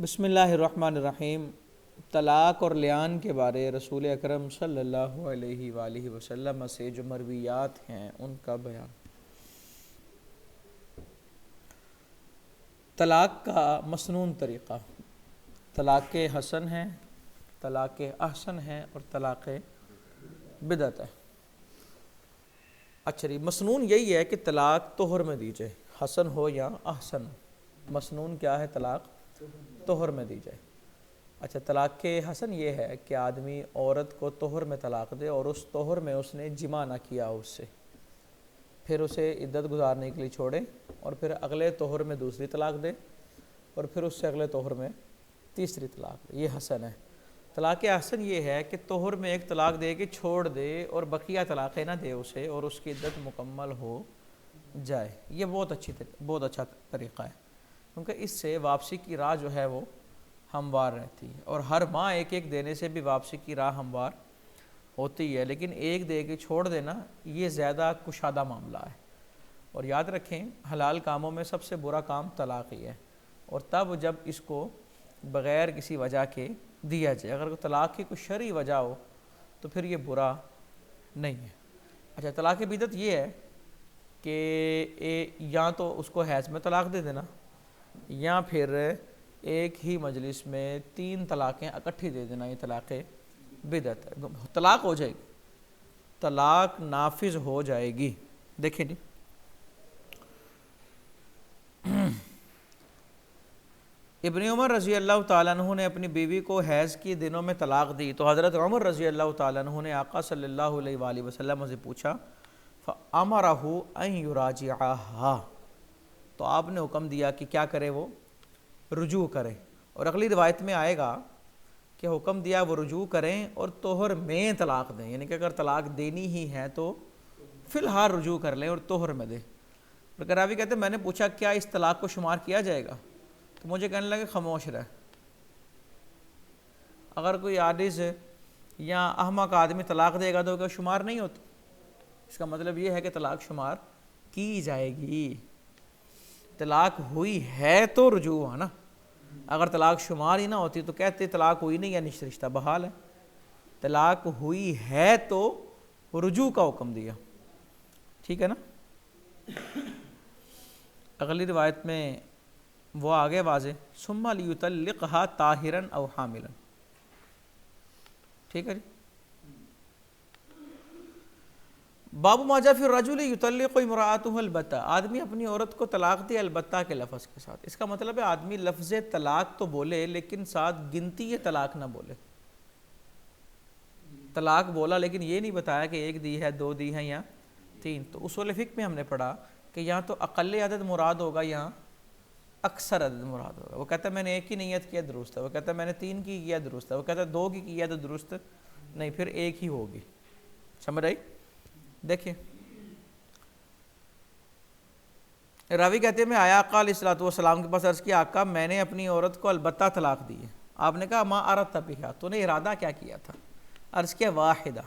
بسم اللہ الرحمن الرحیم۔ طلاق اور لیان کے بارے رسول اکرم صلی اللہ علیہ وآلہ وسلم سے جو مرویات ہیں ان کا بیان۔ طلاق کا مسنون طریقہ، طلاق حسن ہے، طلاق احسن ہے اور طلاق بدعت ہے۔ اچھا جی، مسنون یہی ہے کہ طلاق طہر میں دی جائے، حسن ہو یا احسن ہو۔ مسنون کیا ہے؟ طلاق طہر میں دی جائے۔ اچھا، طلاق حسن یہ ہے کہ آدمی عورت کو طہر میں طلاق دے اور اس طہر میں اس نے جمع نہ کیا اس سے، پھر اسے عدت گزارنے کے لیے چھوڑے اور پھر اگلے طہر میں دوسری طلاق دے اور پھر اس سے اگلے طہر میں تیسری طلاق دے، یہ حسن ہے۔ طلاق حسن یہ ہے کہ طہر میں ایک طلاق دے کے چھوڑ دے اور بقیہ طلاقیں نہ دے اسے اور اس کی عدت مکمل ہو جائے۔ یہ بہت اچھا طریقہ ہے، کیونکہ اس سے واپسی کی راہ جو ہے وہ ہموار رہتی ہے، اور ہر ماہ ایک ایک دینے سے بھی واپسی کی راہ ہموار ہوتی ہے، لیکن ایک دے کے چھوڑ دینا یہ زیادہ کشادہ معاملہ ہے۔ اور یاد رکھیں، حلال کاموں میں سب سے برا کام طلاق ہی ہے، اور تب جب اس کو بغیر کسی وجہ کے دیا جائے۔ اگر طلاق کی کوئی شرعی وجہ ہو تو پھر یہ برا نہیں ہے۔ اچھا، طلاق بدعت یہ ہے کہ یا تو اس کو حیض میں طلاق دے دینا، یا پھر ایک ہی مجلس میں 3 طلاقیں اکٹھی دے دینا، یہ طلاق بدعت ہے۔ طلاق ہو جائے گی، طلاق نافذ ہو جائے گی۔ دیکھیں جی، ابن عمر رضی اللہ تعالیٰ عنہ نے اپنی بیوی کو حیض کی دنوں میں طلاق دی تو حضرت عمر رضی اللہ تعالیٰ عنہ نے آقا صلی اللہ علیہ وآلہ وسلم سے پوچھا، فَأَمَرَهُ أَن يُرَاجِعَهَا، تو آپ نے حکم دیا کہ کیا کرے؟ وہ رجوع کرے۔ اور اگلی روایت میں آئے گا کہ حکم دیا وہ رجوع کریں اور طہر میں طلاق دیں، یعنی کہ اگر طلاق دینی ہی ہے تو فی الحال رجوع کر لیں اور طہر میں دیں۔ لیکن راوی کہتے ہیں میں نے پوچھا کیا اس طلاق کو شمار کیا جائے گا؟ تو مجھے کہنے لگے خاموش رہ۔ اگر کوئی عاجز یا احمق آدمی طلاق دے گا تو کیا شمار نہیں ہوتی؟ اس کا مطلب یہ ہے کہ طلاق شمار کی جائے گی۔ طلاق ہوئی ہے تو رجوع ہوا نا، اگر طلاق شمار ہی نہ ہوتی تو کہتے طلاق ہوئی نہیں، یعنی رشتہ بحال ہے۔ طلاق ہوئی ہے تو رجوع کا حکم دیا، ٹھیک ہے نا۔ اگلی روایت میں وہ آگے واضح، ثم لیطلقها طاہرا او حاملا، ٹھیک ہے جی۔ باب ما جاء فی الرجل یطلق امرأته البتہ، آدمی اپنی عورت کو طلاق دے البتہ کے لفظ کے ساتھ۔ اس کا مطلب ہے آدمی لفظ طلاق تو بولے لیکن ساتھ گنتی طلاق نہ بولے۔ طلاق بولا لیکن یہ نہیں بتایا کہ 1 دی ہے، 2 دی ہیں یا 3۔ تو اصول فقہ میں ہم نے پڑھا کہ یا تو اقل عدد مراد ہوگا یا اکثر عدد مراد ہوگا۔ وہ کہتا ہے میں نے 1 کی نیت کیا درست ہے، وہ کہتا ہے میں نے 3 کی کیا درست ہے، وہ کہتا ہے 2 کی کیا تو درست نہیں، پھر 1 ہی ہوگی۔ سمجھ آئی؟ دیکھیں، راوی کہتے ہیں میں آیا آقا علیہ الصلوۃ والسلام کے پاس، عرض کیا آقا میں نے اپنی عورت کو البتہ طلاق دی ہے۔ آپ نے کہا ما اردت بہا، تو نے ارادہ کیا کیا تھا؟ عرض کیا واحدہ،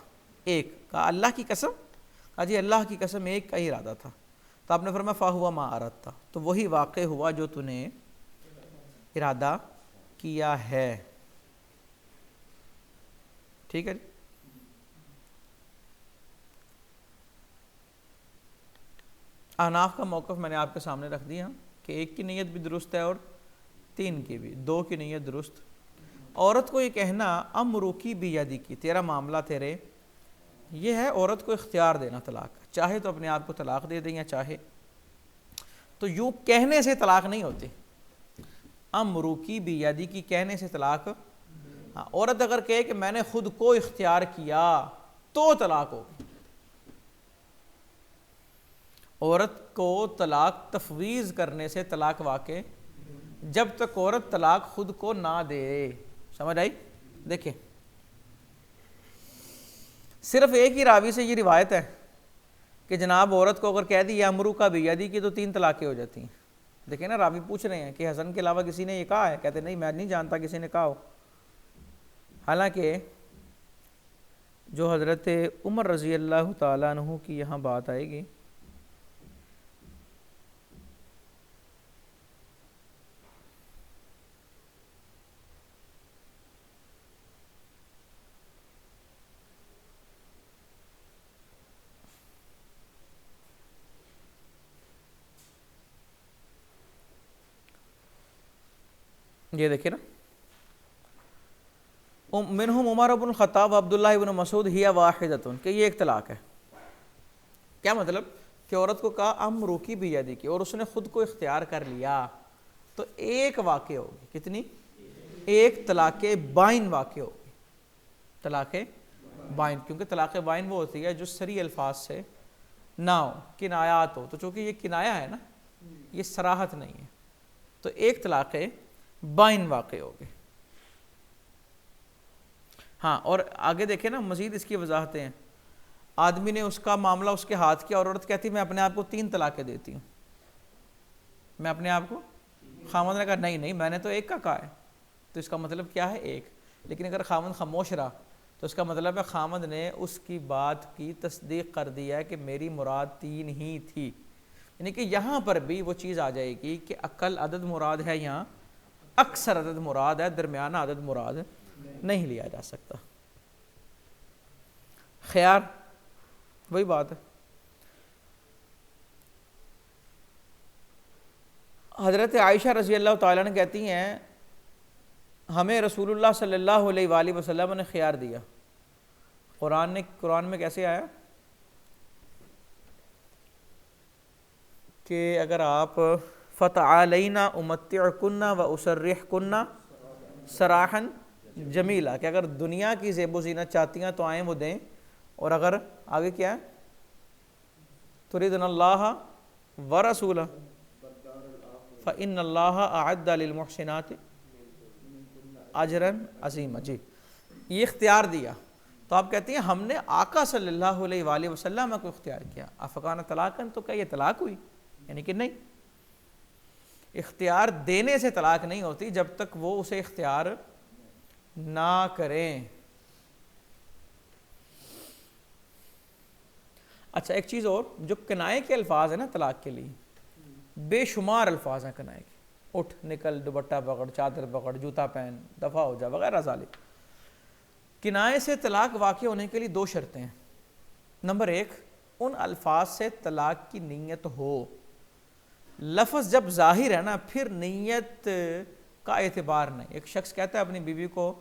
1۔ کہا اللہ کی قسم؟ کہا جی اللہ کی قسم 1 کا ہی ارادہ تھا۔ تو آپ نے فرمایا فہو ما اردت، تو وہی واقع ہوا جو تو نے ارادہ کیا ہے، ٹھیک ہے جی۔ احناف کا موقف میں نے آپ کے سامنے رکھ دیا کہ 1 کی نیت بھی درست ہے اور 3 کی بھی، 2 کی نیت درست۔ عورت کو یہ کہنا امروکی بیدی کی، تیرا معاملہ تیرے، یہ ہے عورت کو اختیار دینا طلاق کا، چاہے تو اپنے آپ کو طلاق دے دیں یا چاہے تو یوں کہنے سے طلاق نہیں ہوتی۔ امروکی بیدی کی کہنے سے طلاق، ہاں عورت اگر کہے کہ میں نے خود کو اختیار کیا تو طلاق ہوگی۔ عورت کو طلاق تفویض کرنے سے طلاق واقع جب تک عورت طلاق خود کو نہ دے۔ سمجھ آئی؟ دیکھیں، صرف ایک ہی راوی سے یہ روایت ہے کہ جناب عورت کو اگر کہہ دی یا امرو کا بیدی کی تو 3 طلاقیں ہو جاتی ہیں۔ دیکھیں نا، راوی پوچھ رہے ہیں کہ حسن کے علاوہ کسی نے یہ کہا ہے؟ کہتے نہیں میں نہیں جانتا کسی نے کہا ہو۔ حالانکہ جو حضرت عمر رضی اللہ تعالیٰ عنہ کی یہاں بات آئے گی، یہ دیکھیں نا، منہم عمر بن الخطاب عبداللہ بن مسعود ہی واحدۃ، کہ یہ ایک طلاق ہے۔ کیا مطلب؟ کہ عورت کو کہا امروکی بیدک، اور اس نے خود کو اختیار کر لیا، تو ایک واقع ہوگی، کتنی؟ ایک طلاق بائن واقع ہوگی، طلاق بائن، کیونکہ طلاق بائن وہ ہوتی ہے جو صریح الفاظ سے نہ ہو، کنایات ہو، تو چونکہ یہ کنایا ہے نا، یہ صراحت نہیں ہے، تو ایک طلاق بائن واقع ہوگی۔ ہاں، اور آگے دیکھیں نا، مزید اس کی وضاحتیں ہیں۔ آدمی نے اس کا معاملہ اس کے ہاتھ کیا، اور عورت کہتی میں اپنے آپ کو 3 طلاقیں دیتی ہوں، میں اپنے آپ کو، خامند نے کہا نہیں نہیں میں نے تو ایک کا کہا ہے، تو اس کا مطلب کیا ہے؟ ایک۔ لیکن اگر خامند خاموش رہا تو اس کا مطلب ہے خامند نے اس کی بات کی تصدیق کر دیا ہے کہ میری مراد 3 ہی تھی، یعنی کہ یہاں پر بھی وہ چیز آ جائے گی کہ اقل عدد مراد ہے یا اکثر عدد مراد ہے، درمیانہ عدد مراد نہیں لیا جا سکتا۔ خیار وہی بات ہے۔ حضرت عائشہ رضی اللہ تعالیٰ نے کہتی ہیں ہمیں رسول اللہ صلی اللہ علیہ وآلہ وسلم نے خیار دیا۔ قرآن میں کیسے آیا کہ اگر آپ فَتَعَالَيْنَا أُمَتِّعْكُنَّ وَأُسَرِّحْكُنَّ سَرَاحًا جَمِيلًا، کہ اگر دنیا کی زیب و زینت چاہتی ہیں تو آئیں وہ دیں، اور اگر آگے کیا ہے تُرِيدُنَ اللَّهَ وَرَسُولَهُ فَإِنَّ اللَّهَ أَعَدَّ لِلْمُحْسِنَاتِ أَجْرًا عَظِيمًا۔ جی، یہ اختیار دیا، تو آپ کہتے ہیں ہم نے آقا صلی اللہ علیہ وآلہ وسلم کو اختیار کیا، افکان طلاقاً، تو کیا یہ طلاق ہوئی؟ یعنی کہ نہیں، اختیار دینے سے طلاق نہیں ہوتی جب تک وہ اسے اختیار نہ کریں۔ اچھا، ایک چیز اور، جو کنائے کے الفاظ ہیں نا طلاق کے لیے، بے شمار الفاظ ہیں کنائے کے، اٹھ، نکل، دوپٹہ پکڑ، چادر پکڑ، جوتا پہن، دفع ہو جا، وغیرہ ذالک۔ کنائے سے طلاق واقع ہونے کے لیے 2 شرطیں ہیں۔ نمبر 1، ان الفاظ سے طلاق کی نیت ہو۔ لفظ جب ظاہر ہے نا، پھر نیت کا اعتبار نہیں۔ ایک شخص کہتا ہے اپنی بیوی کو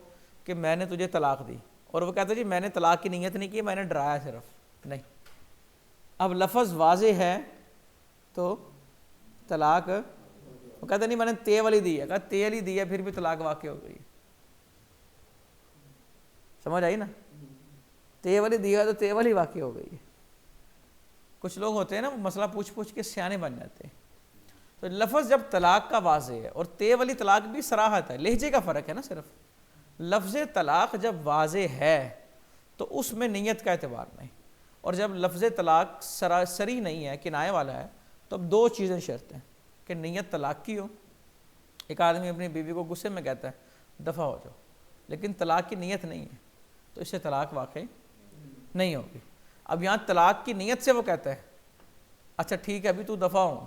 کہ میں نے تجھے طلاق دی، اور وہ کہتا ہے جی میں نے طلاق کی نیت نہیں کی، میں نے ڈرایا صرف، نہیں۔ اب لفظ واضح ہے تو طلاق، وہ کہتا نہیں میں نے تے والی دی ہے، کہا تے والی دی ہے پھر بھی طلاق واقع ہو گئی، سمجھ آئی نا؟ تے والی دی ہے تو تے والی واقع ہو گئی ہے۔ کچھ لوگ ہوتے ہیں نا، مسئلہ پوچھ پوچھ کے سیانے بن جاتے ہیں۔ تو لفظ جب طلاق کا واضح ہے، اور تے والی طلاق بھی صراحت ہے، لہجے کا فرق ہے نا صرف، لفظ طلاق جب واضح ہے تو اس میں نیت کا اعتبار نہیں، اور جب لفظ طلاق سری نہیں ہے، کنائے والا ہے، تو اب 2 چیزیں شرط ہیں کہ نیت طلاق کی ہو۔ ایک آدمی اپنی بیوی کو غصے میں کہتا ہے دفع ہو جاؤ، لیکن طلاق کی نیت نہیں ہے، تو اس سے طلاق واقع نہیں ہوگی۔ اب یہاں طلاق کی نیت سے وہ کہتا ہے اچھا ٹھیک ہے ابھی تو دفع ہوں،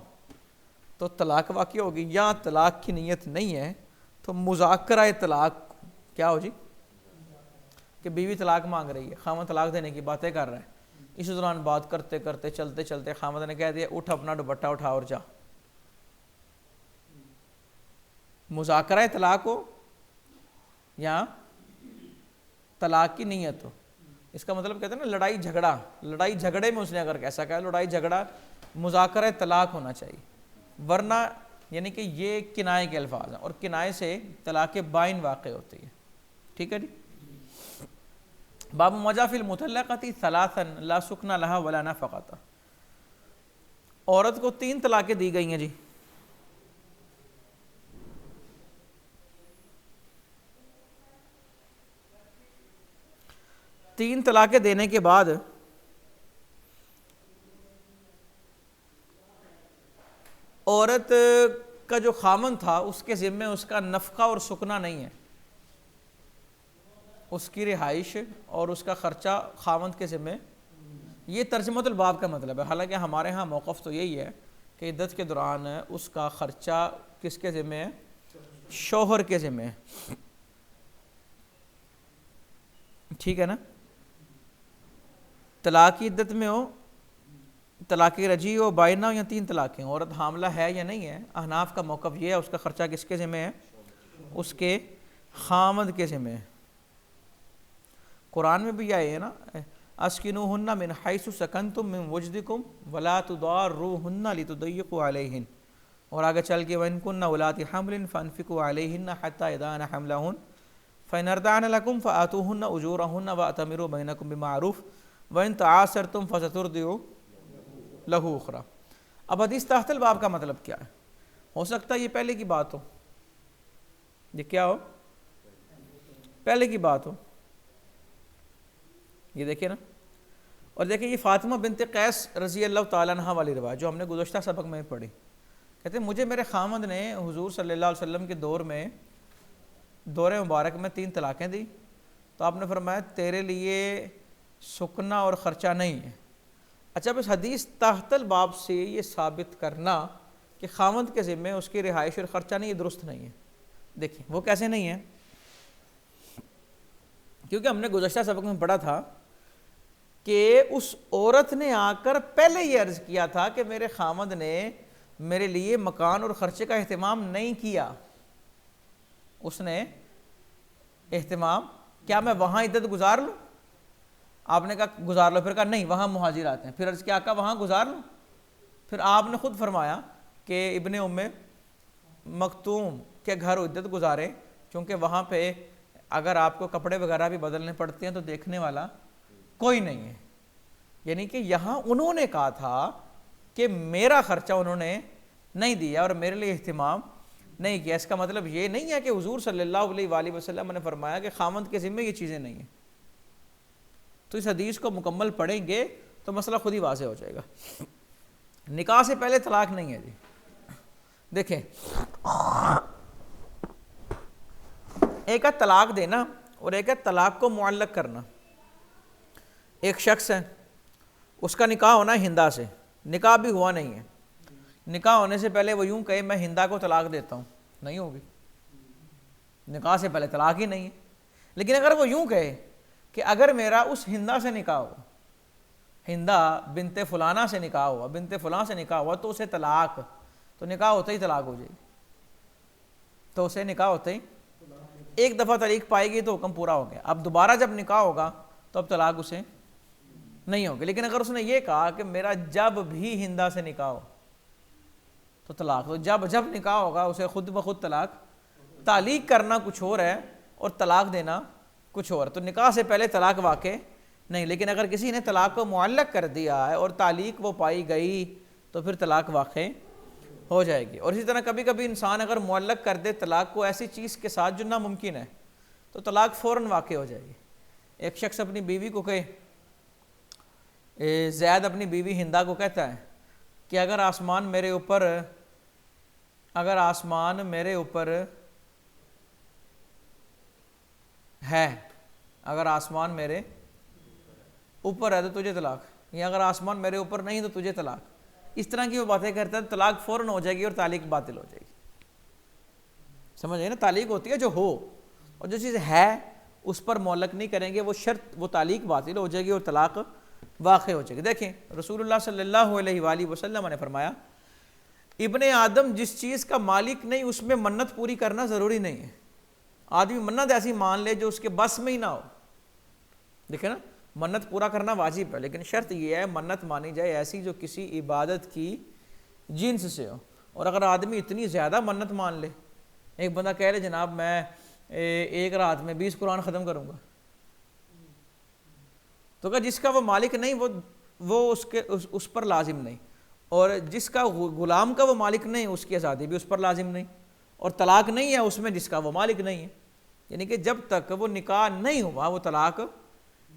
تو طلاق واقع ہوگی۔ یا طلاق کی نیت نہیں ہے تو مذاکرہ طلاق کیا ہو جی، کہ بیوی طلاق مانگ رہی ہے، خامد طلاق دینے کی باتیں کر رہا ہے، اس دوران بات کرتے کرتے چلتے چلتے خامد نے کہہ دیا اٹھ اپنا دوپٹہ اٹھا اور جا، مذاکرہ طلاق ہو یا طلاق کی نیت ہو، اس کا مطلب کہتے ہیں نا لڑائی جھگڑے میں اس نے اگر کیسا کہا لڑائی جھگڑا مذاکرہ طلاق ہونا چاہیے، ورنہ یعنی کہ یہ کنائے کے الفاظ ہیں، اور کنائے سے طلاق بائن واقع ہوتی ہے۔ ٹھیک ہے جی۔ باب مجا فی المطلقۃ ثلاثا لا سکن لها ولا نفقۃ، عورت کو 3 طلاقیں دی گئی ہیں جی، تین طلاقیں دینے کے بعد عورت کا جو خامن تھا اس کے ذمے اس کا نفقہ اور سکنا نہیں ہے، اس کی رہائش اور اس کا خرچہ خامند کے ذمے، یہ ترجمۃ الباب کا مطلب ہے۔ حالانکہ ہمارے ہاں موقف تو یہی ہے کہ عدت کے دوران اس کا خرچہ کس کے ذمے ہے؟ شوہر کے ذمے ہے، ٹھیک ہے نا؟ طلاق کی عدت میں ہو، طلاق رجعی ہو، بائنہ ہو، یا 3 طلاقیں، عورت حاملہ ہے یا نہیں ہے، احناف کا موقف یہ ہے اس کا خرچہ کس کے ذمے ہے؟ اس کے خامد کے ذمہ ہے۔ قرآن میں بھی آئے ہے نا، اسکنوہن من حیث سکنتم من وجدکم ولا تضاروہن لتضیقوا علیہن، اور آگے چل کے وَإِن كُنَّ أُولَاتِ حَمْلٍ فَأَنفِقُوا عَلَيْهِنَّ حَتَّى يَضَعْنَ حَمْلَهُنَّ فَإِنْ أَرْضَعْنَ لَكُمْ فَآتُوهُنَّ أُجُورَهُنَّ وَأْتَمِرُوا بَيْنَكُمْ بِمَعْرُوفٍ وَإِنْ تَعَاسَرْتُمْ فَسَتُرْضِعُ لَهُ أُخْرَى۔ اب حدیث تحت الباب کا مطلب کیا ہے؟ ہو سکتا ہے یہ پہلے کی بات ہو، یہ کیا ہو؟ پہلے کی بات ہو۔ یہ دیکھیں نا، اور دیکھیں یہ فاطمہ بنت قیس رضی اللہ تعالیٰ عنہ والی روایت جو ہم نے گزشتہ سبق میں پڑھی، کہتے ہیں مجھے میرے خامد نے حضور صلی اللہ علیہ وسلم کے دور مبارک میں 3 طلاقیں دی، تو آپ نے فرمایا تیرے لیے سکنا اور خرچہ نہیں ہے۔ اچھا، اب اس حدیث تحت الباب سے یہ ثابت کرنا کہ خامد کے ذمہ اس کی رہائش اور خرچہ نہیں، یہ درست نہیں ہے۔ دیکھیں وہ کیسے نہیں ہے، کیونکہ ہم نے گزشتہ سبق میں پڑھا تھا کہ اس عورت نے آ کر پہلے یہ عرض کیا تھا کہ میرے خامد نے میرے لیے مکان اور خرچے کا اہتمام نہیں کیا۔ اس نے اہتمام کیا میں وہاں عدت گزار لوں؟ آپ نے کہا گزار لو، پھر کہا نہیں وہاں مہاجر آتے ہیں، پھر عرض کیا کہا وہاں گزار لوں؟ پھر آپ نے خود فرمایا کہ ابن ام مکتوم کے گھر عدت گزاریں، کیونکہ وہاں پہ اگر آپ کو کپڑے وغیرہ بھی بدلنے پڑتے ہیں تو دیکھنے والا کوئی نہیں ہے۔ یعنی کہ یہاں انہوں نے کہا تھا کہ میرا خرچہ انہوں نے نہیں دیا اور میرے لیے اہتمام نہیں کیا۔ اس کا مطلب یہ نہیں ہے کہ حضور صلی اللہ علیہ وآلہ وسلم نے فرمایا کہ خامند کے ذمہ یہ چیزیں نہیں ہیں۔ تو اس حدیث کو مکمل پڑھیں گے تو مسئلہ خود ہی واضح ہو جائے گا۔ نکاح سے پہلے طلاق نہیں ہے جی۔ دیکھیں ایک ہے طلاق دینا اور ایک ہے طلاق کو معلق کرنا۔ ایک شخص ہے، اس کا نکاح ہونا ہے ہندا سے، نکاح بھی ہوا نہیں ہے، نکاح ہونے سے پہلے وہ یوں کہے میں ہندا کو طلاق دیتا ہوں، نہیں ہوگی، نکاح سے پہلے طلاق ہی نہیں ہے۔ لیکن اگر وہ یوں کہے کہ اگر میرا اس ہندا سے نکاح ہوا، ہندا بنت فلانہ سے نکاح ہوا، بنت فلاں سے نکاح ہوا، تو اسے طلاق، تو نکاح ہوتے ہی طلاق ہو جائے گی، تو اسے نکاح ہوتے ہی ایک دفعہ طلاق پائے گی تو حکم پورا ہو گیا۔ اب دوبارہ جب نکاح ہوگا تو اب طلاق اسے نہیں ہوگی۔ لیکن اگر اس نے یہ کہا کہ میرا جب بھی ہندا سے نکاح ہو تو طلاق، تو جب نکاح ہوگا اسے خود بخود طلاق، تعلیق کرنا کچھ اور ہے اور طلاق دینا کچھ اور، تو نکاح سے پہلے طلاق واقع نہیں۔ لیکن اگر کسی نے طلاق کو معلق کر دیا ہے اور تعلیق وہ پائی گئی تو پھر طلاق واقع ہو جائے گی۔ اور اسی طرح کبھی کبھی انسان اگر معلق کر دے طلاق کو ایسی چیز کے ساتھ جو ناممکن ہے تو طلاق فوراً واقع ہو جائے گی۔ ایک شخص اپنی بیوی کو کہے، زید اپنی بیوی ہندا کو کہتا ہے کہ اگر آسمان میرے اوپر ہے، اگر آسمان میرے اوپر ہے تو تجھے طلاق، یا اگر آسمان میرے اوپر نہیں تو تجھے طلاق، اس طرح کی وہ باتیں کرتا ہے، طلاق فوراً ہو جائے گی اور تعلیق باطل ہو جائے گی۔ سمجھ آئے نا، تعلیق ہوتی ہے جو ہو، اور جو چیز ہے اس پر معلق نہیں کریں گے وہ شرط، وہ تعلیق باطل ہو جائے گی اور طلاق واقع ہو جائے گی۔ دیکھیں رسول اللہ صلی اللہ علیہ وآلہ وسلم نے فرمایا ابن آدم جس چیز کا مالک نہیں اس میں منت پوری کرنا ضروری نہیں ہے۔ آدمی منت ایسی مان لے جو اس کے بس میں ہی نہ ہو، دیکھیں نا، منت پورا کرنا واجب ہے، لیکن شرط یہ ہے منت مانی جائے ایسی جو کسی عبادت کی جنس سے ہو۔ اور اگر آدمی اتنی زیادہ منت مان لے، ایک بندہ کہہ لے جناب میں ایک رات میں 20 قرآن ختم کروں گا، تو کہ جس کا وہ مالک نہیں وہ اس پر لازم نہیں، اور جس کا غلام کا وہ مالک نہیں اس کی آزادی بھی اس پر لازم نہیں، اور طلاق نہیں ہے اس میں جس کا وہ مالک نہیں ہے۔ یعنی کہ جب تک وہ نکاح نہیں ہوا وہ طلاق،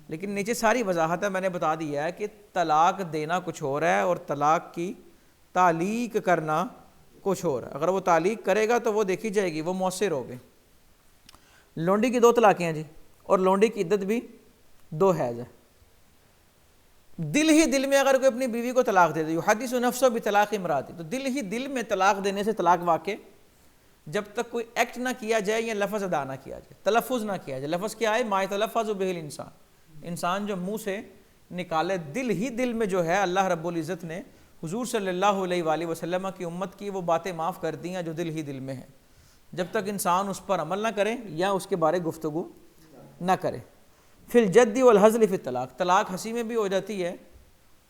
لیکن نیچے ساری وضاحت ہے، میں نے بتا دیا ہے کہ طلاق دینا کچھ اور ہے اور طلاق کی تعلیق کرنا کچھ اور ہے۔ اگر وہ تعلیق کرے گا تو وہ دیکھی جائے گی، وہ مؤثر ہوگی۔ لونڈی کی 2 طلاقیں ہیں جی، اور لونڈی کی عدت بھی 2 حیض ہے۔ دل ہی دل میں اگر کوئی اپنی بیوی کو طلاق دے دے، یحدث نفسہ بطلاق امراتی، تو دل ہی دل میں طلاق دینے سے طلاق واقع جب تک کوئی ایکٹ نہ کیا جائے یا لفظ ادا نہ کیا جائے، تلفظ نہ کیا جائے۔ لفظ کیا ہے؟ ما یتلفظ بہ الانسان، انسان جو منہ سے نکالے، دل ہی دل میں جو ہے اللہ رب العزت نے حضور صلی اللہ علیہ وآلہ وسلم کی امت کی وہ باتیں معاف کر دی ہیں جو دل ہی دل میں ہیں۔ جب تک انسان اس پر عمل نہ کرے یا اس کے بارے گفتگو نہ کرے۔ فی الجد والحزل فی الطلاق، طلاق ہنسی میں بھی ہو جاتی ہے،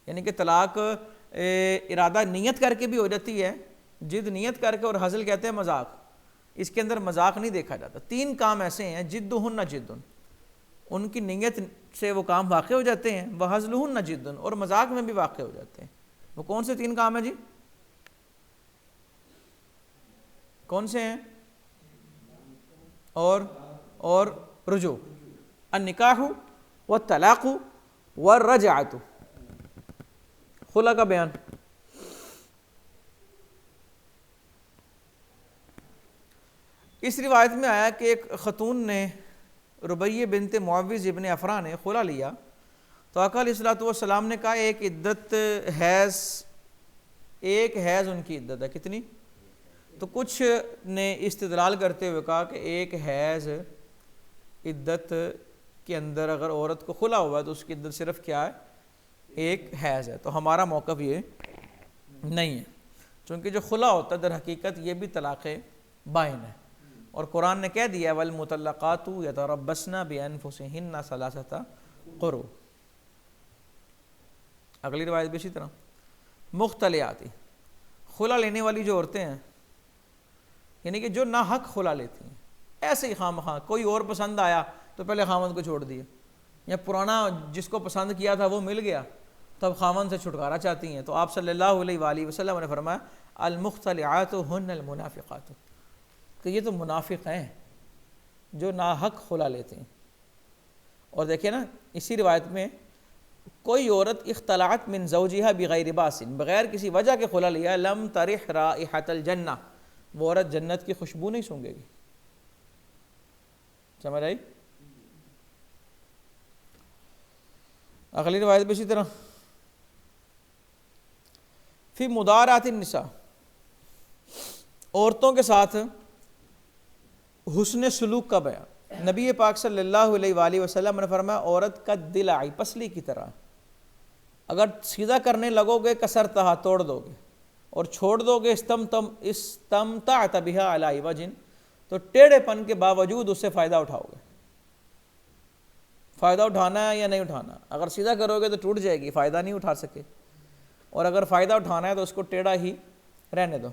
یعنی کہ طلاق ارادہ نیت کر کے بھی ہو جاتی ہے، جد نیت کر کے، اور حزل کہتے ہیں مذاق، اس کے اندر مذاق نہیں دیکھا جاتا۔ تین کام ایسے ہیں، جدہن جدن، ان کی نیت سے وہ کام واقع ہو جاتے ہیں، وحزلہن جدن، اور مذاق میں بھی واقع ہو جاتے ہیں۔ وہ کون سے تین کام ہیں جی؟ کون سے ہیں؟ اور رجوع، النکاح والطلاق والرجعۃ، خلا کا بیان۔ اس روایت میں آیا کہ ایک خاتون نے، ربیہ بنت معوذ ابن افرا نے خلا لیا، تو آقا علیہ الصلوۃ والسلام نے کہا ایک حیض ان کی عدت ہے۔ کتنی؟ تو کچھ نے استدلال کرتے ہوئے کہا کہ ایک حیض عدت کے اندر اگر عورت کو خلا ہوا ہے تو اس کی عدت صرف کیا ہے؟ ایک حیض ہے۔ تو ہمارا موقف یہ نہیں ہے، چونکہ جو خلا ہوتا ہے در حقیقت یہ بھی طلاق بائن ہے، اور قرآن نے کہہ دیا والمطلقات یتربصن بانفسہن ثلاثۃ قروء۔ اگلی روایت بھی اسی طرح، مختلعات، خلا لینے والی جو عورتیں ہیں، یعنی کہ جو ناحق خلا لیتی ہیں، ایسے ہی خواہ مخواہ کوئی اور پسند آیا تو پہلے خاوند کو چھوڑ دیا، یا پرانا جس کو پسند کیا تھا وہ مل گیا تو اب خاوند سے چھٹکارا چاہتی ہیں، تو آپ صلی اللہ علیہ وآلہ وسلم نے فرمایا المختلعات ہن المنافقات، کہ یہ تو منافق ہیں جو ناحق خلا لیتے ہیں۔ اور دیکھیں نا اسی روایت میں، کوئی عورت اختلعت من زوجها بغیر باس، بغیر کسی وجہ کے خلا لیا، لم ترح رائحۃ الجنہ، وہ عورت جنت کی خوشبو نہیں سونگے گی۔ سمجھ آئی؟ اگلی روایت بھی اسی طرح، فی مدارات النساء، عورتوں کے ساتھ حسن سلوک کا بیان۔ نبی پاک صلی اللہ علیہ وآلہ وسلم نے فرمایا عورت کا دل آئی پسلی کی طرح، اگر سیدھا کرنے لگو گے کسرتہا، توڑ دو گے، اور چھوڑ دو گے استمتعت بہا علی وجہ، تو ٹیڑھے پن کے باوجود اس سے فائدہ اٹھاؤ گے۔ فائدہ اٹھانا ہے یا نہیں اٹھانا؟ اگر سیدھا کرو گے تو ٹوٹ جائے گی، فائدہ نہیں اٹھا سکے، اور اگر فائدہ اٹھانا ہے تو اس کو ٹیڑھا ہی رہنے دو۔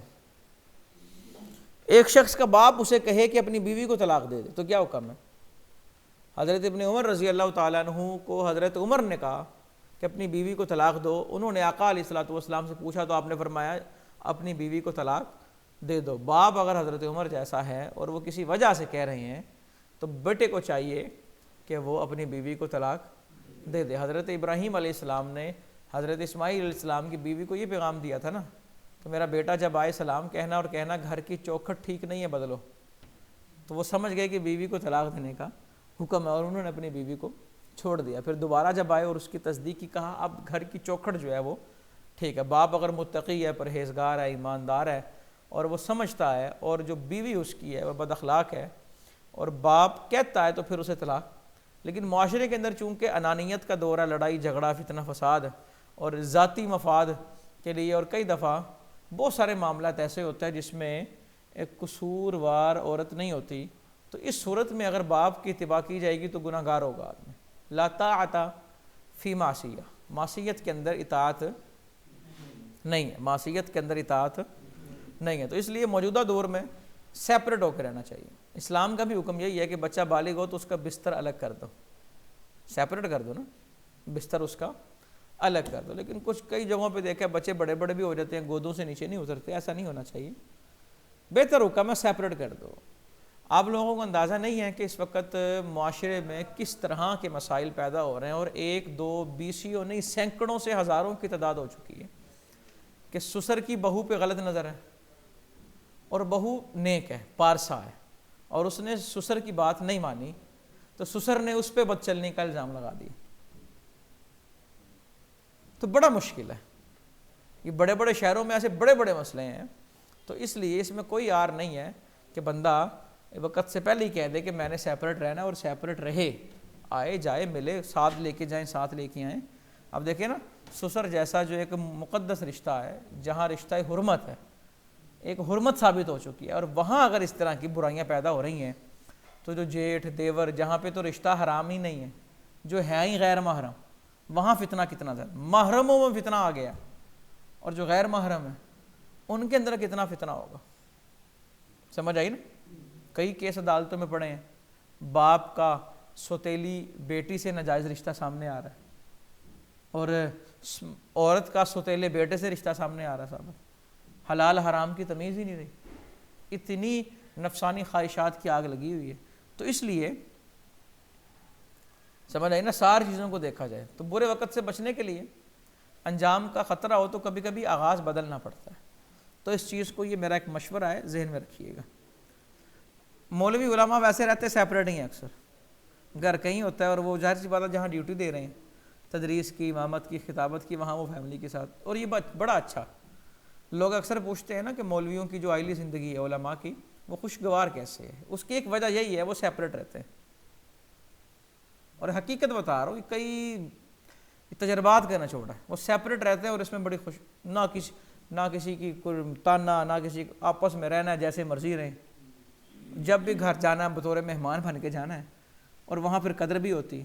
ایک شخص کا باپ اسے کہے کہ اپنی بیوی کو طلاق دے دے تو کیا حکم ہے؟ حضرت ابن عمر رضی اللہ تعالیٰ عنہ کو حضرت عمر نے کہا کہ اپنی بیوی کو طلاق دو، انہوں نے آقا علیہ الصلوۃ والسلام سے پوچھا تو آپ نے فرمایا اپنی بیوی کو طلاق دے دو۔ باپ اگر حضرت عمر جیسا ہے اور وہ کسی وجہ سے کہہ رہے ہیں تو بیٹے کو چاہیے کہ وہ اپنی بیوی کو طلاق دے دے۔ حضرت ابراہیم علیہ السلام نے حضرت اسماعیل علیہ السلام کی بیوی کو یہ پیغام دیا تھا نا کہ میرا بیٹا جب آئے سلام کہنا، اور کہنا گھر کی چوکھٹ ٹھیک نہیں ہے بدلو، تو وہ سمجھ گئے کہ بیوی کو طلاق دینے کا حکم ہے، اور انہوں نے اپنی بیوی کو چھوڑ دیا۔ پھر دوبارہ جب آئے اور اس کی تصدیق کی، کہا اب گھر کی چوکھٹ جو ہے وہ ٹھیک ہے۔ باپ اگر متقی ہے، پرہیزگار ہے، ایماندار ہے، اور وہ سمجھتا ہے، اور جو بیوی اس کی ہے وہ بد اخلاق ہے، اور باپ کہتا ہے تو پھر اسے طلاق۔ لیکن معاشرے کے اندر چونکہ انانیت کا دور ہے، لڑائی جھگڑا فتنہ فساد، اور ذاتی مفاد کے لیے، اور کئی دفعہ بہت سارے معاملات ایسے ہوتے ہیں جس میں ایک قصوروار عورت نہیں ہوتی، تو اس صورت میں اگر باپ کی اتباع کی جائے گی تو گناہ گار ہوگا آدمی۔ لا طاعۃ فی معصیہ، معصیت کے اندر اطاعت نہیں ہے، معصیت کے اندر اطاعت نہیں ہے۔ تو اس لیے موجودہ دور میں سیپریٹ ہو کے رہنا چاہیے۔ اسلام کا بھی حکم یہی ہے کہ بچہ بالغ ہو تو اس کا بستر الگ کر دو، سیپریٹ کر دو نا، بستر اس کا الگ کر دو۔ لیکن کئی جگہوں پہ دیکھا بچے بڑے بڑے بھی ہو جاتے ہیں، گودوں سے نیچے نہیں اترتے، ایسا نہیں ہونا چاہیے، بہتر حکم ہے سیپریٹ کر دو۔ آپ لوگوں کو اندازہ نہیں ہے کہ اس وقت معاشرے میں کس طرح کے مسائل پیدا ہو رہے ہیں، اور ایک دو بیسیوں نہیں سینکڑوں سے ہزاروں کی تعداد ہو چکی ہے کہ سسر کی بہو پہ غلط نظر ہے، اور بہو نیک ہے، پارسا ہے، اور اس نے سسر کی بات نہیں مانی تو سسر نے اس پہ بد چلنے کا الزام لگا دیا۔ تو بڑا مشکل ہے، یہ بڑے بڑے شہروں میں ایسے بڑے بڑے مسئلے ہیں۔ تو اس لیے اس میں کوئی یار نہیں ہے کہ بندہ وقت سے پہلے ہی کہہ دے کہ میں نے سیپریٹ رہنا، اور سیپریٹ رہے، آئے جائے ملے، ساتھ لے کے جائیں، ساتھ لے کے آئیں۔ اب دیکھیں نا، سسر جیسا جو ایک مقدس رشتہ ہے، جہاں رشتہ حرمت ہے، ایک حرمت ثابت ہو چکی ہے، اور وہاں اگر اس طرح کی برائیاں پیدا ہو رہی ہیں تو جو جیٹھ دیور، جہاں پہ تو رشتہ حرام ہی نہیں ہے، جو ہے ہی غیر محرم، وہاں فتنہ کتنا زیادہ، محرموں میں فتنہ آ گیا، اور جو غیر محرم ہے ان کے اندر کتنا فتنہ ہوگا. سمجھ آئی نا؟ کئی کیس عدالتوں میں پڑے ہیں، باپ کا سوتیلی بیٹی سے ناجائز رشتہ سامنے آ رہا ہے، اور عورت کا سوتیلے بیٹے سے رشتہ سامنے آ رہا ہے. صاحب حلال حرام کی تمیز ہی نہیں رہی، اتنی نفسانی خواہشات کی آگ لگی ہوئی ہے. تو اس لیے سمجھ آئی نا، ساری چیزوں کو دیکھا جائے تو برے وقت سے بچنے کے لیے انجام کا خطرہ ہو تو کبھی کبھی آغاز بدلنا پڑتا ہے. تو اس چیز کو، یہ میرا ایک مشورہ ہے، ذہن میں رکھیے گا. مولوی علماء ویسے رہتے سیپریٹ ہی ہیں، اکثر گھر کہیں ہوتا ہے، اور وہ ظاہر سی بات ہے جہاں ڈیوٹی دے رہے ہیں تدریس کی، امامت کی، خطابت کی، وہاں وہ فیملی کے ساتھ. اور یہ بڑا اچھا، لوگ اکثر پوچھتے ہیں نا کہ مولویوں کی جو آئلی زندگی ہے علماء کی، وہ خوشگوار کیسے ہے. اس کی ایک وجہ یہی ہے، وہ سیپریٹ رہتے ہیں. اور حقیقت بتا رہا ہوں، کئی تجربات کرنا چھوڑا ہے، وہ سیپریٹ رہتے ہیں اور اس میں بڑی خوش، نہ کسی کی کوئی تانا، نہ کسی آپس میں رہنا ہے، جیسے مرضی رہیں. جب بھی گھر جانا ہے بطور مہمان بن کے جانا ہے، اور وہاں پھر قدر بھی ہوتی ہے.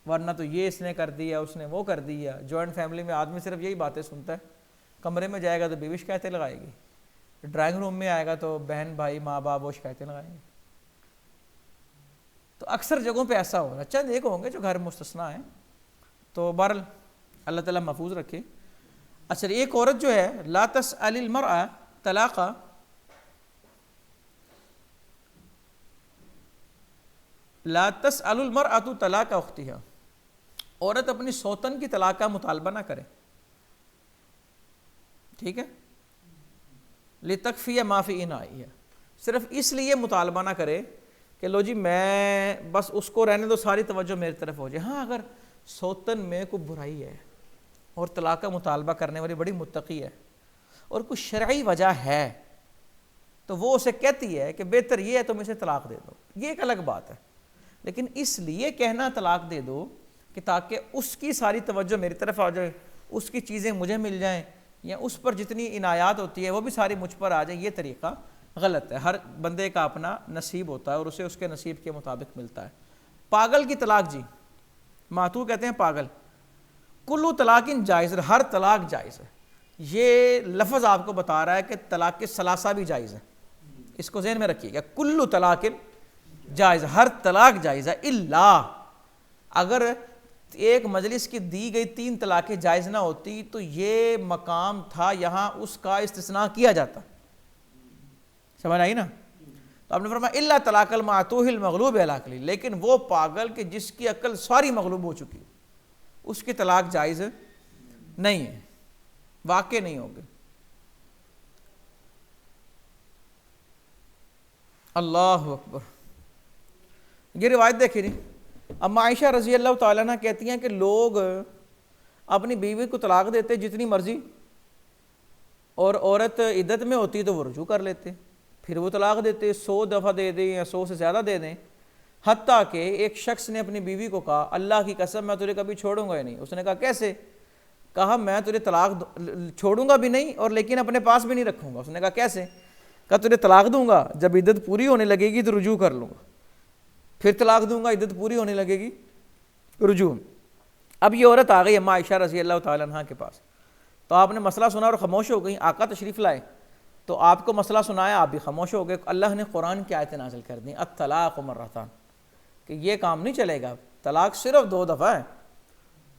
ورنہ تو یہ اس نے کر دیا، اس نے وہ کر دیا. جوائنٹ فیملی میں آدمی صرف یہی باتیں سنتا ہے. کمرے میں جائے گا تو بیوی شکایتیں لگائے گی، ڈرائنگ روم میں آئے گا تو بہن بھائی ماں باپ وہ شکایتیں لگائیں گے. تو اکثر جگہوں پہ ایسا ہوگا، چند ایک ہوں گے جو گھر مستثنیٰ ہیں. تو بہرحال اللہ تعالیٰ محفوظ رکھے. اچھا، ایک عورت جو ہے لا تسأل المرأة طلاقا، لا تسأل المرأة طلاق اختها، عورت اپنی سوتن کی طلاق کا مطالبہ نہ کرے. ٹھیک ہے، لتکفی ما فی انائها، صرف اس لیے مطالبہ نہ کرے کہ لو جی میں بس اس کو رہنے دو، ساری توجہ میری طرف ہو جائے. ہاں اگر سوتن میں کوئی برائی ہے اور طلاق کا مطالبہ کرنے والی بڑی متقی ہے اور کوئی شرعی وجہ ہے تو وہ اسے کہتی ہے کہ بہتر یہ ہے تم اسے طلاق دے دو، یہ ایک الگ بات ہے. لیکن اس لیے کہنا طلاق دے دو کہ تاکہ اس کی ساری توجہ میری طرف آ جائے، اس کی چیزیں مجھے مل جائیں، یا اس پر جتنی عنایات ہوتی ہے وہ بھی ساری مجھ پر آ جائیں، یہ طریقہ غلط ہے. ہر بندے کا اپنا نصیب ہوتا ہے اور اسے اس کے نصیب کے مطابق ملتا ہے. پاگل کی طلاق، جی ماتو کہتے ہیں پاگل. کلو طلاق جائز، ہر طلاق جائز ہے. یہ لفظ آپ کو بتا رہا ہے کہ طلاق کے ثلاثہ بھی جائز ہے، اس کو ذہن میں رکھیے گا. کلو طلاق جائز، ہر طلاق جائز ہے. الا اگر ایک مجلس کی دی گئی 3 طلاقیں جائز نہ ہوتی تو یہ مقام تھا یہاں اس کا استثناء کیا جاتا. سمجھ آئی نا؟ تو آپ نے فرمایا الا طلاق المعتوہ المغلوب علی عقلہ، لیکن وہ پاگل کہ جس کی عقل ساری مغلوب ہو چکی، اس کی طلاق جائز نہیں ہے، واقع نہیں ہوگی. اللہ اکبر. یہ روایت دیکھیں نہیں. اما عائشہ رضی اللہ تعالیٰ عنہ کہتی ہیں کہ لوگ اپنی بیوی کو طلاق دیتے جتنی مرضی، اور عورت عدت میں ہوتی تو وہ رجوع کر لیتے، پھر وہ طلاق دیتے، 100 دفعہ دے دیں یا 100 سے زیادہ دے دیں. حتیٰ کہ ایک شخص نے اپنی بیوی کو کہا اللہ کی قسم میں تجھے کبھی چھوڑوں گا ہی نہیں. اس نے کہا کیسے؟ کہا میں تجھے طلاق چھوڑوں گا بھی نہیں اور لیکن اپنے پاس بھی نہیں رکھوں گا. اس نے کہا کیسے؟ کہا تجھے طلاق دوں گا، جب عدت پوری ہونے لگے گی تو رجوع کر لوں گا، پھر طلاق دوں گا، عدت پوری ہونے لگے گی، رجوع. اب یہ عورت آ گئی اما عائشہ رضی اللہ تعالیٰ عنہ کے پاس، تو آپ نے مسئلہ سنا اور خاموش ہو گئی. آقا تشریف لائے تو آپ کو مسئلہ سنایا، آپ بھی خاموش ہو گئے. اللہ نے قرآن کی آیتیں نازل کر دیں الطلاق مرتان، کہ یہ کام نہیں چلے گا، طلاق صرف 2 دفعہ ہے.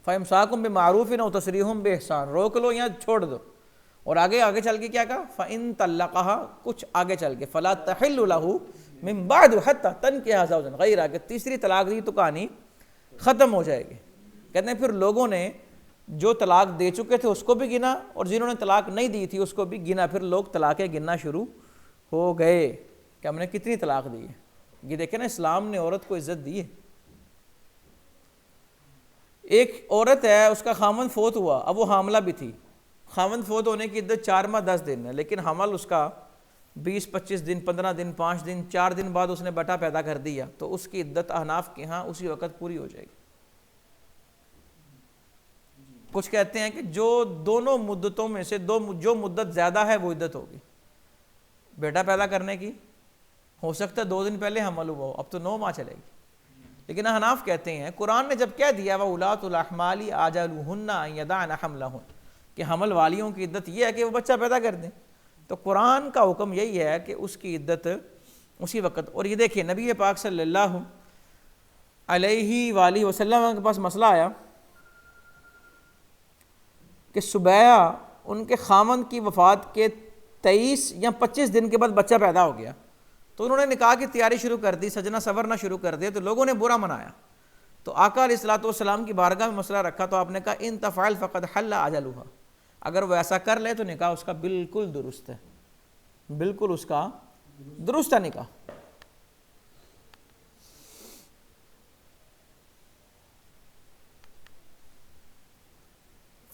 فَإِمْسَاكُمْ بِمَعْرُوفٍ أَوْ تَسْرِيحٌ بِإِحْسَان، روک لو یا چھوڑ دو. اور آگے چل کے کیا کہا؟ فَإِن طَلَّقَهَا، کچھ آگے چل کے فَلَا تَحِلُّ لَهُ مِن بَعْدُ حَتَّى تَنكِحَ زَوْجًا غَيْرَهُ، کہ تیسری طلاق دی تو کہانی ختم ہو جائے گی. کہتے ہیں پھر لوگوں نے جو طلاق دے چکے تھے اس کو بھی گنا اور جنہوں نے طلاق نہیں دی تھی اس کو بھی گنا. پھر لوگ طلاقیں گننا شروع ہو گئے کہ ہم نے کتنی طلاق دی ہے. یہ دیکھیں نا، اسلام نے عورت کو عزت دی ہے. ایک عورت ہے، اس کا خامند فوت ہوا، اب وہ حاملہ بھی تھی. خامند فوت ہونے کی عدت 4 ماہ 10 دن ہے، لیکن حمل اس کا 20-25 دن، 15 دن، 5 دن، 4 دن بعد اس نے بیٹا پیدا کر دیا تو اس کی عدت احناف کے ہاں اسی وقت پوری ہو جائے گی. کچھ کہتے ہیں کہ جو دونوں مدتوں میں سے جو مدت زیادہ ہے وہ عدت ہوگی. بیٹا پیدا کرنے کی، ہو سکتا ہے 2 دن پہلے حمل ہوا ہو، اب تو 9 ماہ چلے گی. لیکن حناف کہتے ہیں قرآن نے جب کہہ دیا وَأُولَاتُ الْأَحْمَالِ أَجَلُهُنَّ أَن يَضَعْنَ حَمْلَهُنَّ کہ حمل والیوں کی عدت یہ ہے کہ وہ بچہ پیدا کر دیں، تو قرآن کا حکم یہی ہے کہ اس کی عدت اسی وقت. اور یہ دیکھیے نبی پاک صلی اللہ علیہ وآلہ وسلم کے پاس مسئلہ آیا کہ سبیہ ان کے خاوند کی وفات کے 23 یا 25 دن کے بعد بچہ پیدا ہو گیا، تو انہوں نے نکاح کی تیاری شروع کر دی، سجنا سورنا شروع کر دیا، تو لوگوں نے برا منایا. تو آقا علیہ الصلوۃ والسلام کی بارگاہ میں مسئلہ رکھا، تو آپ نے کہا ان تفعل فقد حل اجلھا، اگر وہ ایسا کر لے تو نکاح اس کا بالکل درست ہے، بالکل اس کا درست ہے نکاح.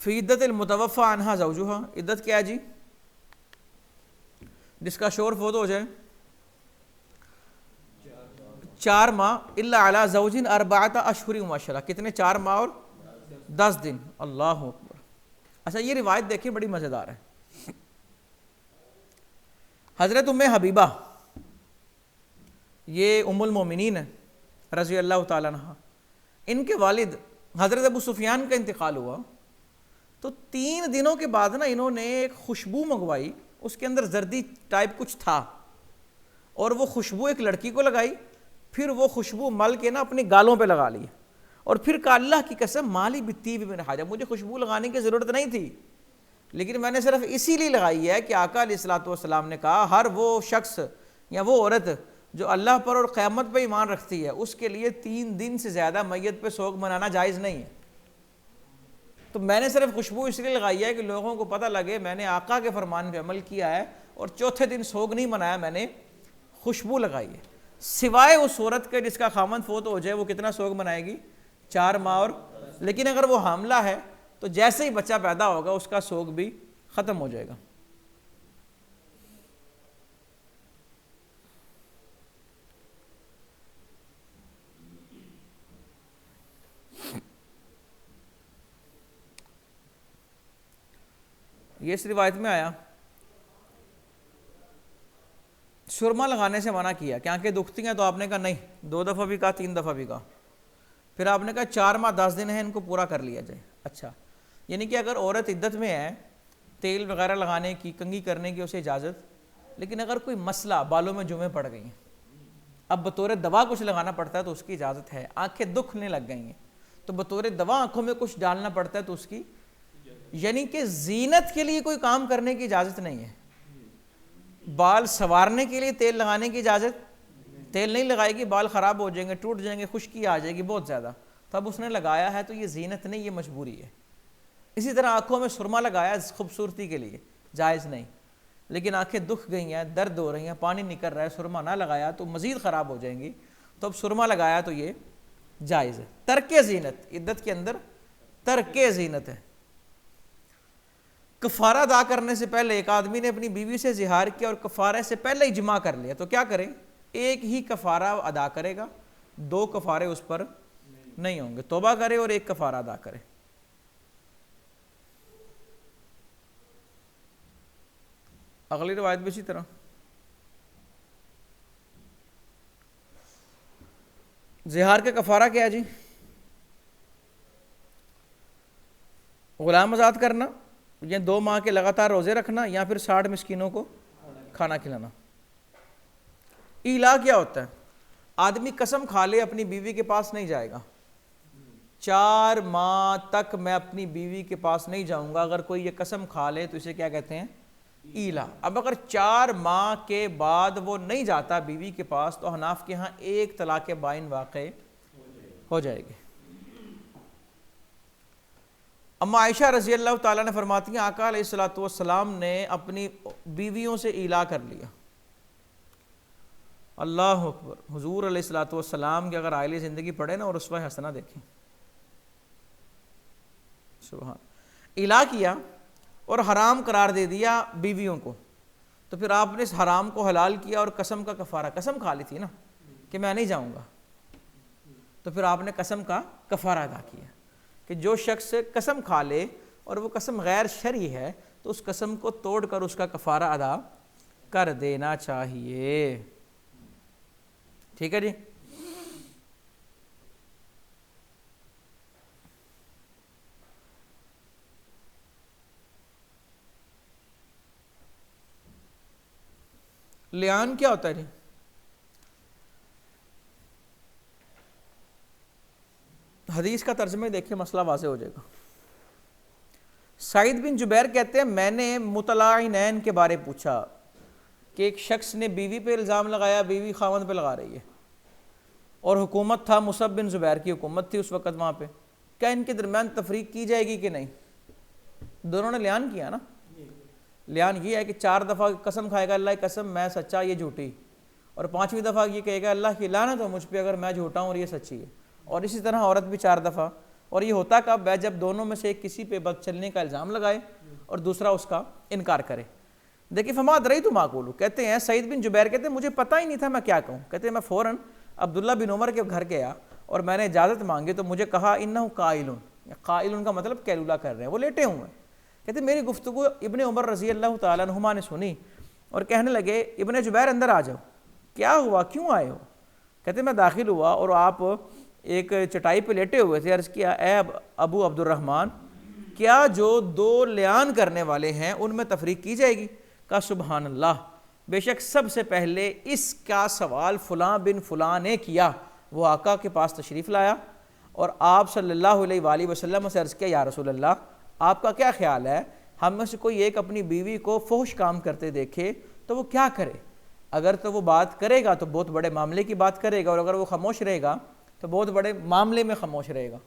فی عدت المتوفی عنہا زوجہا، عدت کیا ہے جی؟ جس کا شوہر فوت ہو جائے 4 ماہ الا علی زوج 4 اشہر و عشرہ، کتنے؟ 4 ماہ اور 10 دن. اللہ اکبر. اچھا یہ روایت دیکھیں بڑی مزیدار ہے. حضرت ام حبیبہ یہ ام المومنین ہے رضی اللہ تعالیٰ عنہ، ان کے والد حضرت ابو سفیان کا انتقال ہوا، تو 3 دنوں کے بعد نا انہوں نے ایک خوشبو منگوائی، اس کے اندر زردی ٹائپ کچھ تھا، اور وہ خوشبو ایک لڑکی کو لگائی، پھر وہ خوشبو مل کے نا اپنی گالوں پہ لگا لی، اور پھر کہا اللہ کی قسم مالی بالطیب من حاجہ، مجھے خوشبو لگانے کی ضرورت نہیں تھی، لیکن میں نے صرف اسی لیے لگائی ہے کہ آقا علیہ الصلوۃ والسلام نے کہا ہر وہ شخص یا وہ عورت جو اللہ پر اور قیامت پہ ایمان رکھتی ہے اس کے لیے 3 دن سے زیادہ میت پہ سوگ منانا جائز نہیں ہے. تو میں نے صرف خوشبو اس لیے لگائی ہے کہ لوگوں کو پتہ لگے میں نے آقا کے فرمان پہ عمل کیا ہے، اور چوتھے دن سوگ نہیں منایا، میں نے خوشبو لگائی ہے. سوائے اس عورت کے جس کا خامند فوت ہو جائے، وہ کتنا سوگ منائے گی؟ 4 ماہ اور، لیکن اگر وہ حاملہ ہے تو جیسے ہی بچہ پیدا ہوگا اس کا سوگ بھی ختم ہو جائے گا. یہ اس روایت میں آیا سرما لگانے سے منع کیا کہ آنکھیں دکھتی ہیں، تو آپ نے کہا نہیں، 2 دفعہ بھی کہا، 3 دفعہ بھی کہا، پھر آپ نے کہا 4 ماہ 10 دن ہیں ان کو پورا کر لیا جائے. اچھا یعنی کہ اگر عورت عدت میں ہے، تیل وغیرہ لگانے کی، کنگھی کرنے کی اسے اجازت، لیکن اگر کوئی مسئلہ بالوں میں جمیں پڑ گئی ہیں، اب بطور دوا کچھ لگانا پڑتا ہے تو اس کی اجازت ہے. آنکھیں دکھنے لگ گئی ہیں تو بطور دوا آنکھوں میں کچھ ڈالنا پڑتا ہے تو اس کی، یعنی کہ زینت کے لیے کوئی کام کرنے کی اجازت نہیں ہے. بال سنوارنے کے لیے تیل لگانے کی اجازت، تیل نہیں لگائے گی بال خراب ہو جائیں گے، ٹوٹ جائیں گے، خشکی آ جائے گی بہت زیادہ، تو اب اس نے لگایا ہے تو یہ زینت نہیں، یہ مجبوری ہے. اسی طرح آنکھوں میں سرما لگایا خوبصورتی کے لیے، جائز نہیں. لیکن آنکھیں دکھ گئی ہیں، درد ہو رہی ہیں، پانی نکل رہا ہے، سرما نہ لگایا تو مزید خراب ہو جائیں گی، تو اب سرما لگایا تو یہ جائز ہے. ترک زینت، عدت کے اندر ترک زینت ہے. کفارہ ادا کرنے سے پہلے ایک آدمی نے اپنی بیوی سے زہار کیا اور کفارے سے پہلے ہی جمع کر لیا، تو کیا کریں؟ ایک ہی کفارہ ادا کرے گا، 2 کفارے اس پر نہیں ہوں گے. توبہ کرے اور ایک کفارہ ادا کرے. اگلی روایت بھی اسی طرح. زہار کا کفارہ کیا ہے جی؟ غلام آزاد کرنا، یا 2 ماہ کے لگاتار روزے رکھنا، یا پھر 60 مسکینوں کو کھانا کھلانا. ایلا کیا ہوتا ہے؟ آدمی قسم کھا لے اپنی بیوی کے پاس نہیں جائے گا، 4 ماہ تک میں اپنی بیوی کے پاس نہیں جاؤں گا، اگر کوئی یہ قسم کھا لے تو اسے کیا کہتے ہیں؟ ایلا. اب اگر 4 ماہ کے بعد وہ نہیں جاتا بیوی کے پاس تو حناف کے ہاں 1 طلاق بائن واقع ہو جائے گی. اما عائشہ رضی اللہ تعالیٰ نے فرماتی ہیں آقا علیہ الصلوۃ والسلام نے اپنی بیویوں سے ایلا کر لیا. اللہ اکبر. حضور علیہ الصلوۃ والسلام کی اگر عائلی زندگی پڑھے نا اور اسوہ حسنہ دیکھیں، سبحان. ایلا کیا اور حرام قرار دے دیا بیویوں کو، تو پھر آپ نے اس حرام کو حلال کیا اور قسم کا کفارہ، قسم کھا لی تھی نا کہ میں نہیں جاؤں گا، تو پھر آپ نے قسم کا کفارہ ادا کیا. کہ جو شخص قسم کھا لے اور وہ قسم غیر شرعی ہے تو اس قسم کو توڑ کر اس کا کفارہ ادا کر دینا چاہیے۔ ٹھیک ہے جی۔ لیان کیا ہوتا ہے جی؟ حدیث کا ترجمہ دیکھیں، مسئلہ واضح ہو جائے گا۔ سعید بن جبیر کہتے ہیں میں نے مطلعنین کے بارے پوچھا کہ ایک شخص نے بیوی پہ الزام لگایا، بیوی خاوند پہ لگا رہی ہے، اور حکومت تھا مصعب بن زبیر کی حکومت تھی اس وقت وہاں پہ، کیا ان کے درمیان تفریق کی جائے گی کہ نہیں؟ دونوں نے لیان کیا نا۔ لیان یہ ہے کہ 4 دفعہ قسم کھائے گا اللہ کی قسم میں سچا یہ جھوٹی، اور 5ویں دفعہ یہ کہے گا اللہ کی لعنت ہو مجھ پہ اگر میں جھوٹا ہوں اور یہ سچی ہے، اور اسی طرح عورت بھی 4 دفعہ۔ اور یہ ہوتا کب ہے؟ جب دونوں میں سے ایک کسی پہ بد چلنے کا الزام لگائے اور دوسرا اس کا انکار کرے۔ دیکھیں فما ادریت ما اقول، کہتے ہیں سعید بن جبیر کہتے ہیں مجھے پتہ ہی نہیں تھا میں کیا کہوں، کہتے ہیں میں فوراً عبداللہ بن عمر کے گھر گیا اور میں نے اجازت مانگی تو مجھے کہا انہ قائلن، قائلن کا مطلب کیلولہ کر رہے ہیں، وہ لیٹے ہوئے ہیں۔ کہتے ہیں میری گفتگو ابن عمر رضی اللہ تعالیٰ عنہما نے سنی اور کہنے لگے ابن جبیر اندر آ جاؤ، کیا ہوا کیوں آئے ہو؟ کہتے ہیں میں داخل ہوا اور آپ ایک چٹائی پہ لیٹے ہوئے تھے، عرض کیا اے ابو عبد الرحمن کیا جو 2 لیان کرنے والے ہیں ان میں تفریق کی جائے گی؟ کہا سبحان اللہ، بے شک سب سے پہلے اس کا سوال فلاں بن فلاں نے کیا۔ وہ آقا کے پاس تشریف لایا اور آپ صلی اللہ علیہ وآلہ وسلم سے عرض کیا یا رسول اللہ آپ کا کیا خیال ہے، ہم میں سے کوئی ایک اپنی بیوی کو فحش کام کرتے دیکھے تو وہ کیا کرے؟ اگر تو وہ بات کرے گا تو بہت بڑے معاملے کی بات کرے گا، اور اگر وہ خاموش رہے گا تو بہت بڑے معاملے میں خاموش رہے گا۔